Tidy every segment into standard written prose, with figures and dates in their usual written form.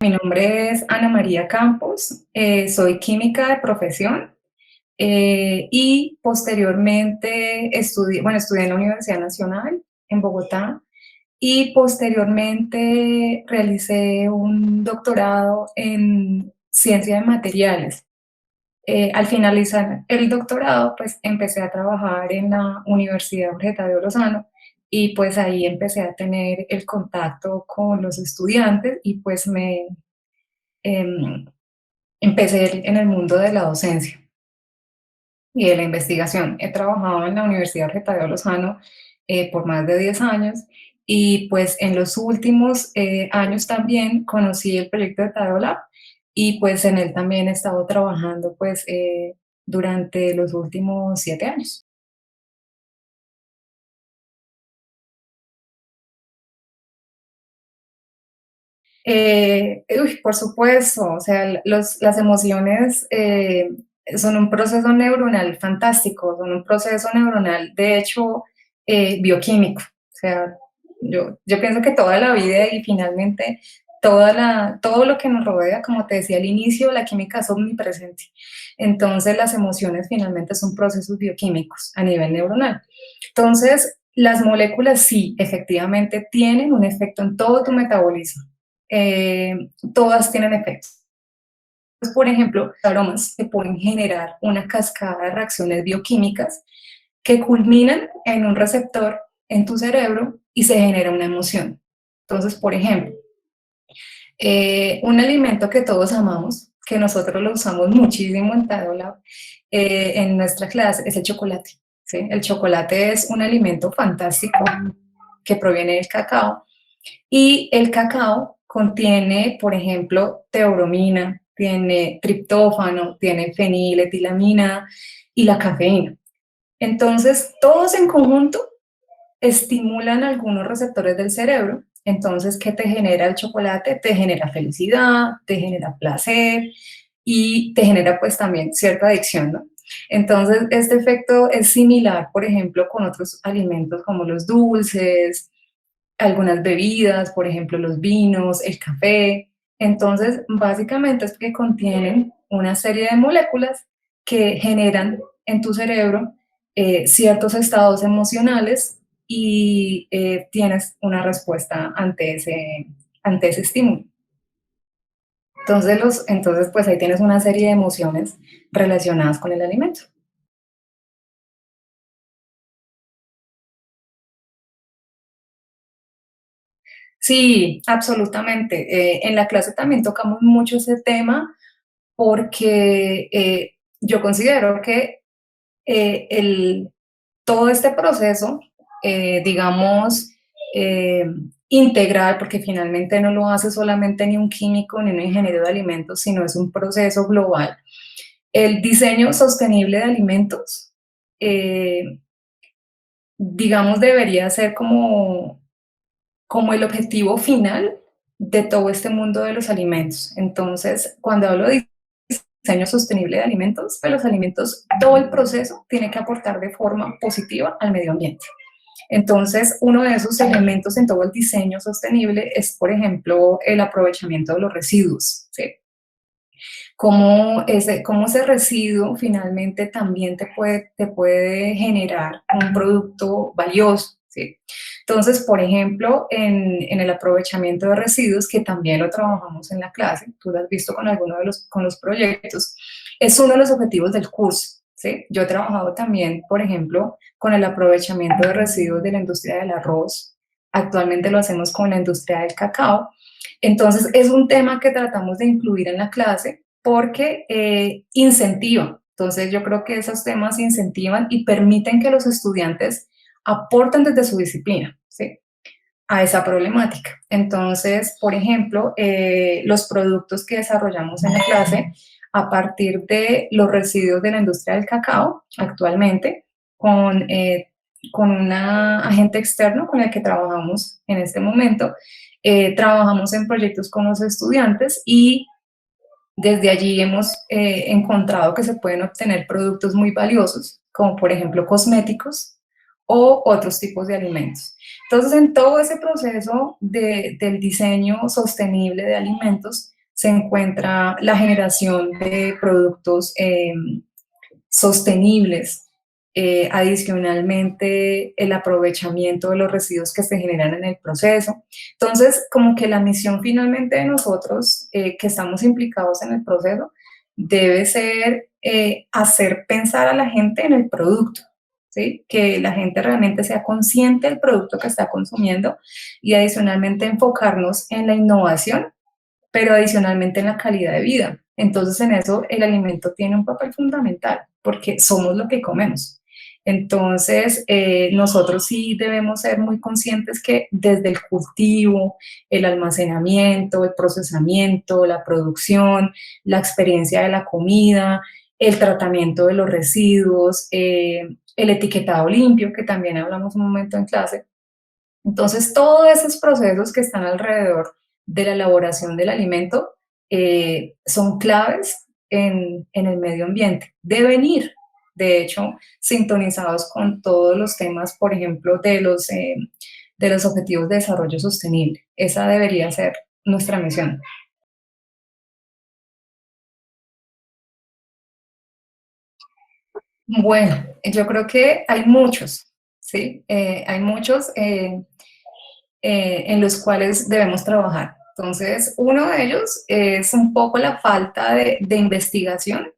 Mi nombre es Ana María Campos, soy química de profesión y posteriormente estudié en la Universidad Nacional en Bogotá y posteriormente realicé un doctorado en ciencia de materiales. Al finalizar el doctorado, pues empecé a trabajar en la Universidad Jorge Tadeo Lozano y pues ahí empecé a tener el contacto con los estudiantes y pues em, empecé en el mundo de la docencia y de la investigación. He trabajado en la Universidad Jorge Tadeo Lozano por más de 10 años y pues en los últimos años también conocí el proyecto de Tadeo Lab y pues en él también he estado trabajando pues durante los últimos 7 años. Por supuesto, o sea, las emociones son un proceso neuronal fantástico, son un proceso neuronal, de hecho, bioquímico. O sea, yo pienso que toda la vida y finalmente todo lo que nos rodea, como te decía al inicio, la química es omnipresente. Entonces, las emociones finalmente son procesos bioquímicos a nivel neuronal. Entonces, las moléculas sí, efectivamente, tienen un efecto en todo tu metabolismo. eh, Todas tienen efectos. Por ejemplo, aromas que pueden generar una cascada de reacciones bioquímicas que culminan en un receptor en tu cerebro y se genera una emoción. Entonces, por ejemplo, un alimento que todos amamos, que nosotros lo usamos muchísimo en Tadola, en nuestra clase, es el chocolate. ¿Sí? El chocolate es un alimento fantástico que proviene del cacao y el cacao contiene, por ejemplo, teobromina, tiene triptófano, tiene feniletilamina y la cafeína. Entonces, todos en conjunto estimulan algunos receptores del cerebro. Entonces, ¿qué te genera el chocolate? Te genera felicidad, te genera placer y te genera pues también cierta adicción, ¿no? Entonces, este efecto es similar, por ejemplo, con otros alimentos como los dulces, algunas bebidas, por ejemplo, los vinos, el café. Entonces, básicamente es que contienen una serie de moléculas que generan en tu cerebro ciertos estados emocionales y tienes una respuesta ante ese estímulo. Entonces, pues ahí tienes una serie de emociones relacionadas con el alimento. Sí, absolutamente. En la clase también tocamos mucho ese tema porque yo considero que todo este proceso, digamos, eh, integral, porque finalmente no lo hace solamente ni un químico ni un ingeniero de alimentos, sino es un proceso global. El diseño sostenible de alimentos, eh, digamos, debería ser como el objetivo final de todo este mundo de los alimentos. Entonces, cuando hablo de diseño sostenible de alimentos, pues los alimentos, todo el proceso tiene que aportar de forma positiva al medio ambiente. Entonces, uno de esos elementos en todo el diseño sostenible es, por ejemplo, el aprovechamiento de los residuos. ¿Sí? Cómo ese residuo finalmente también te puede generar un producto valioso. ¿Sí? Entonces, por ejemplo, en el aprovechamiento de residuos, que también lo trabajamos en la clase, tú lo has visto con alguno de con los proyectos, es uno de los objetivos del curso. ¿Sí? Yo he trabajado también, por ejemplo, con el aprovechamiento de residuos de la industria del arroz. Actualmente lo hacemos con la industria del cacao. Entonces, es un tema que tratamos de incluir en la clase porque incentiva. Entonces, yo creo que esos temas incentivan y permiten que los estudiantes aporten desde su disciplina, ¿sí? A esa problemática. Entonces, por ejemplo, los productos que desarrollamos en la clase a partir de los residuos de la industria del cacao actualmente, con un agente externo con el que trabajamos en este momento, trabajamos en proyectos con los estudiantes y desde allí hemos encontrado que se pueden obtener productos muy valiosos, como por ejemplo cosméticos o otros tipos de alimentos. Entonces, en todo ese proceso del diseño sostenible de alimentos, se encuentra la generación de productos sostenibles, adicionalmente el aprovechamiento de los residuos que se generan en el proceso. Entonces, como que la misión finalmente de nosotros que estamos implicados en el proceso debe ser hacer pensar a la gente en el producto, ¿sí? Que la gente realmente sea consciente del producto que está consumiendo y adicionalmente enfocarnos en la innovación, pero adicionalmente en la calidad de vida. Entonces, en eso el alimento tiene un papel fundamental, porque somos lo que comemos. Entonces, nosotros sí debemos ser muy conscientes que desde el cultivo, el almacenamiento, el procesamiento, la producción, la experiencia de la comida, el tratamiento de los residuos, el etiquetado limpio, que también hablamos un momento en clase. Entonces, todos esos procesos que están alrededor de la elaboración del alimento son claves en el medio ambiente. Deben ir, de hecho, sintonizados con todos los temas, por ejemplo, de los Objetivos de Desarrollo Sostenible. Esa debería ser nuestra misión. Bueno, yo creo que hay muchos, ¿sí? Hay muchos en los cuales debemos trabajar. Entonces, uno de ellos es un poco la falta de investigación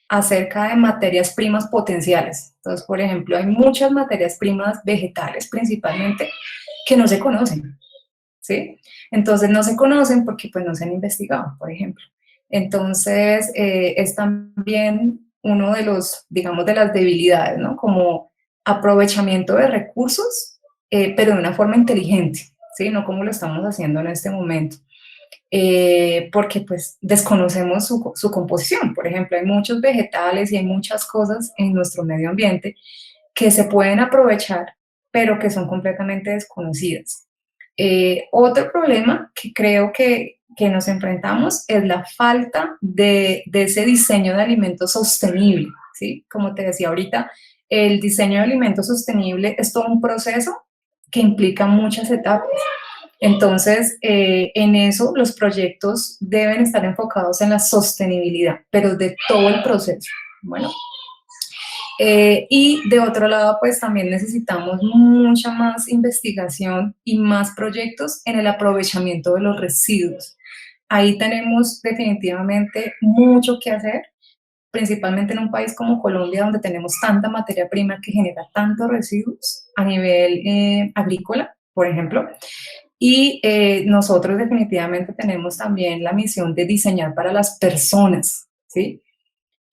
acerca de materias primas potenciales. Entonces, por ejemplo, hay muchas materias primas vegetales principalmente que no se conocen, ¿sí? Entonces, no se conocen porque pues no se han investigado, por ejemplo. Entonces, es también uno de los, digamos, de las debilidades, ¿no? Como aprovechamiento de recursos, pero de una forma inteligente, ¿sí? No como lo estamos haciendo en este momento. Porque pues desconocemos su composición. Por ejemplo, hay muchos vegetales y hay muchas cosas en nuestro medio ambiente que se pueden aprovechar, pero que son completamente desconocidas. Otro problema que creo que nos enfrentamos es la falta de ese diseño de alimentos sostenible, ¿sí? Como te decía ahorita, el diseño de alimentos sostenible es todo un proceso que implica muchas etapas. Entonces, en eso los proyectos deben estar enfocados en la sostenibilidad, pero de todo el proceso. Bueno, y de otro lado, pues también necesitamos mucha más investigación y más proyectos en el aprovechamiento de los residuos. Ahí tenemos definitivamente mucho que hacer, principalmente en un país como Colombia, donde tenemos tanta materia prima que genera tantos residuos a nivel agrícola, por ejemplo. Y nosotros definitivamente tenemos también la misión de diseñar para las personas, ¿sí?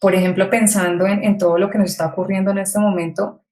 Por ejemplo, pensando en todo lo que nos está ocurriendo en este momento,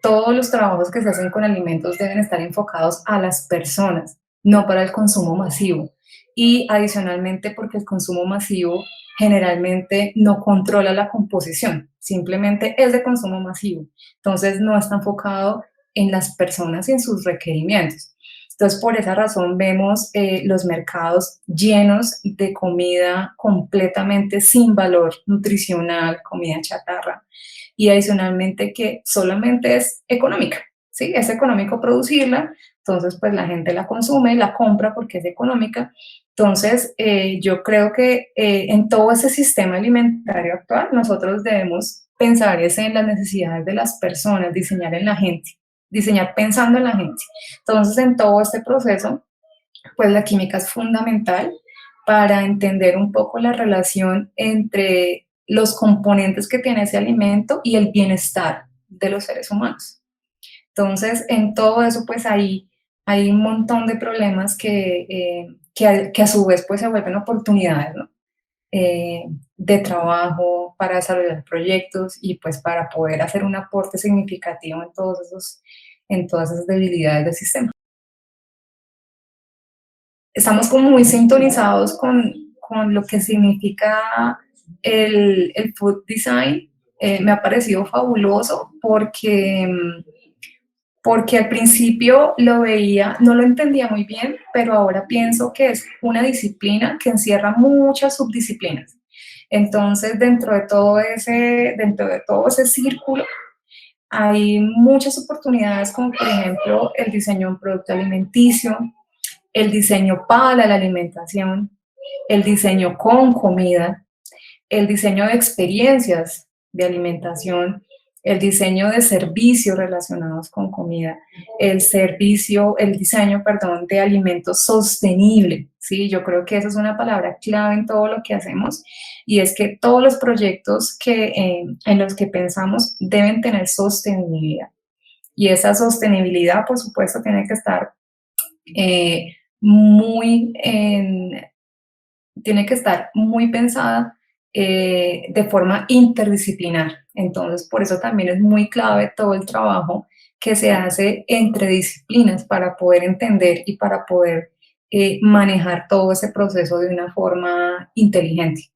todos los trabajos que se hacen con alimentos deben estar enfocados a las personas, no para el consumo masivo. Y adicionalmente porque el consumo masivo generalmente no controla la composición, simplemente es de consumo masivo. Entonces no está enfocado en las personas y en sus requerimientos. Entonces, por esa razón vemos los mercados llenos de comida completamente sin valor nutricional, comida chatarra, y adicionalmente que solamente es económica, ¿sí? Es económico producirla, entonces pues la gente la consume, la compra porque es económica. Entonces, yo creo que en todo ese sistema alimentario actual nosotros debemos pensar es en las necesidades de las personas, diseñar en la gente, diseñar pensando en la gente. Entonces, en todo este proceso, pues la química es fundamental para entender un poco la relación entre los componentes que tiene ese alimento y el bienestar de los seres humanos. Entonces, en todo eso, pues hay un montón de problemas que a su vez pues se vuelven oportunidades, ¿no? De trabajo, para desarrollar proyectos y pues para poder hacer un aporte significativo en todas esas debilidades del sistema. Estamos como muy sintonizados con lo que significa el food design. Me ha parecido fabuloso porque al principio lo veía, no lo entendía muy bien, pero ahora pienso que es una disciplina que encierra muchas subdisciplinas. Entonces, dentro de todo ese círculo, hay muchas oportunidades, como por ejemplo el diseño de un producto alimenticio, el diseño para la alimentación, el diseño con comida, el diseño de experiencias de alimentación, el diseño de servicios relacionados con comida, el diseño, perdón, de alimentos sostenible, ¿sí? Yo creo que esa es una palabra clave en todo lo que hacemos y es que todos los proyectos en los que pensamos deben tener sostenibilidad. Y esa sostenibilidad, por supuesto, tiene que estar eh, muy tiene que estar muy pensada de forma interdisciplinar. Entonces, por eso también es muy clave todo el trabajo que se hace entre disciplinas para poder entender y para poder manejar todo ese proceso de una forma inteligente.